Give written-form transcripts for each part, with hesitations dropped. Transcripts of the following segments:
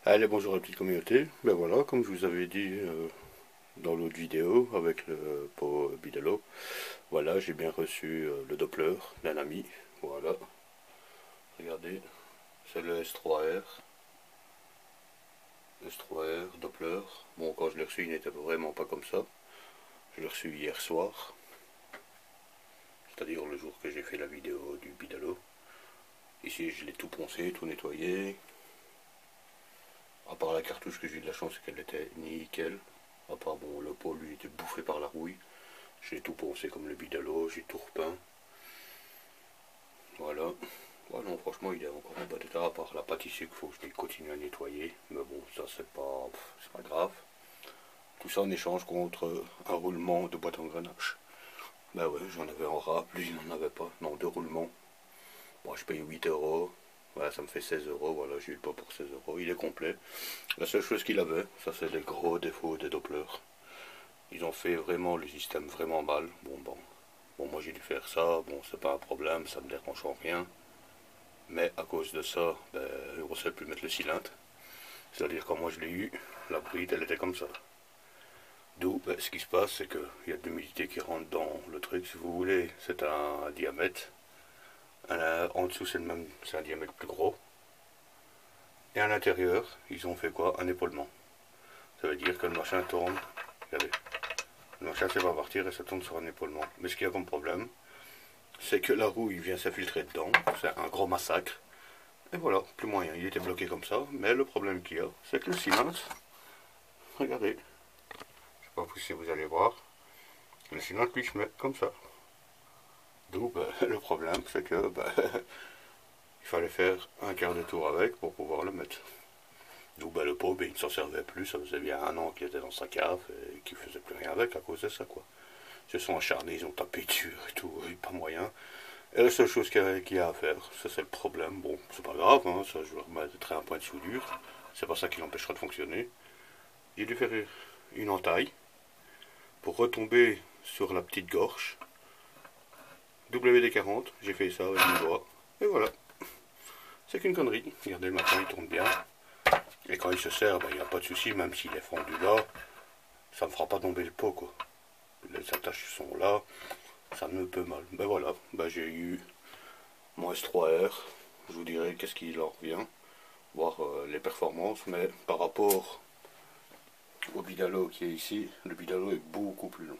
Allez, bonjour la petite communauté. Ben voilà, comme je vous avais dit dans l'autre vidéo avec le pot Bidelo, voilà, j'ai bien reçu le Doppler d'un ami. Voilà, regardez, c'est le S3R. S3R, Doppler. Bon, quand je l'ai reçu, il n'était vraiment pas comme ça. Je l'ai reçu hier soir, c'est-à-dire le jour que j'ai fait la vidéo du Bidelo. Ici, je l'ai tout poncé, tout nettoyé. À part la cartouche que j'ai eu de la chance, c'est qu'elle était nickel. À part, bon, le pot, lui, était bouffé par la rouille. J'ai tout poncé comme le Bidalo, j'ai tout repeint. Voilà. Ouais, non, franchement, il est encore en bon état, à part la pâte ici qu'il faut que je continue à nettoyer. Mais bon, ça, c'est pas grave. Tout ça en échange contre un roulement de boîte engrenage. Bah ouais, j'en avais en rap, lui, il n'en avait pas. Non, deux roulements. Moi, je paye 8 euros. Voilà, ça me fait 16 euros. Voilà, j'ai eu le pot pour 16 euros. Il est complet. La seule chose qu'il avait, ça, c'est les gros défauts des Doppler. Ils ont fait vraiment le système vraiment mal. Bon, moi j'ai dû faire ça, bon, c'est pas un problème, ça me dérange en rien. Mais à cause de ça, ben, on ne sait plus mettre le cylindre. C'est-à-dire quand moi je l'ai eu, la bride elle était comme ça. D'où, ben, ce qui se passe, c'est qu'il y a de l'humidité qui rentre dans le truc. Si vous voulez, c'est un diamètre. En dessous, c'est un diamètre plus gros. Et à l'intérieur, ils ont fait quoi? Un épaulement. Ça veut dire que le machin tourne. Regardez. Le machin, ça va partir et ça tourne sur un épaulement. Mais ce qu'il y a comme problème, c'est que la rouille vient s'infiltrer dedans. C'est un gros massacre. Et voilà, plus moyen. Il était bloqué comme ça. Mais le problème qu'il y a, c'est que le cylindre, regardez, je sais pas si vous allez voir, le cylindre lui se met comme ça. D'où ben, le problème, c'est que ben, il fallait faire un quart de tour avec pour pouvoir le mettre. D'où ben, le pot, ben, il ne s'en servait plus. Ça faisait bien un an qu'il était dans sa cave et qu'il faisait plus rien avec à cause de ça, quoi. Ils se sont acharnés, ils ont tapé dessus et tout, et pas moyen. Et la seule chose qu'il y a à faire, ça c'est le problème. Bon, c'est pas grave, hein, ça je vais remettre un point de soudure. C'est pas ça qui l'empêchera de fonctionner. J'ai dû faire une entaille pour retomber sur la petite gorge. WD-40, j'ai fait ça avec mon doigt. Et voilà. C'est qu'une connerie. Regardez, le matin il tourne bien. Et quand il se sert, il n'y a pas de souci, même s'il est fendu là, ça ne me fera pas tomber le pot, quoi. Les attaches sont là, ça me peut mal. Ben voilà, ben j'ai eu mon S3R. Je vous dirai qu'est-ce qu'il en revient, voir les performances, mais par rapport au Bidalo qui est ici, le Bidalo est beaucoup plus long.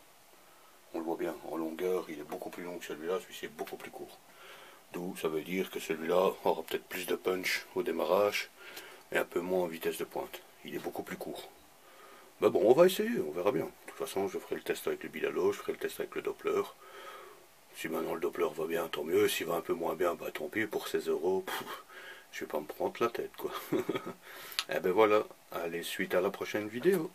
On le voit bien, en longueur, il est beaucoup plus long que celui-là, celui-ci est beaucoup plus court. D'où ça veut dire que celui-là aura peut-être plus de punch au démarrage et un peu moins en vitesse de pointe. Il est beaucoup plus court. Mais bon, on va essayer, on verra bien. De toute façon, je ferai le test avec le Bidalo, je ferai le test avec le Doppler. Si maintenant le Doppler va bien, tant mieux. S'il va un peu moins bien, bah tant pis, pour 16 euros, je vais pas me prendre la tête, quoi. Et ben voilà, allez, suite à la prochaine vidéo.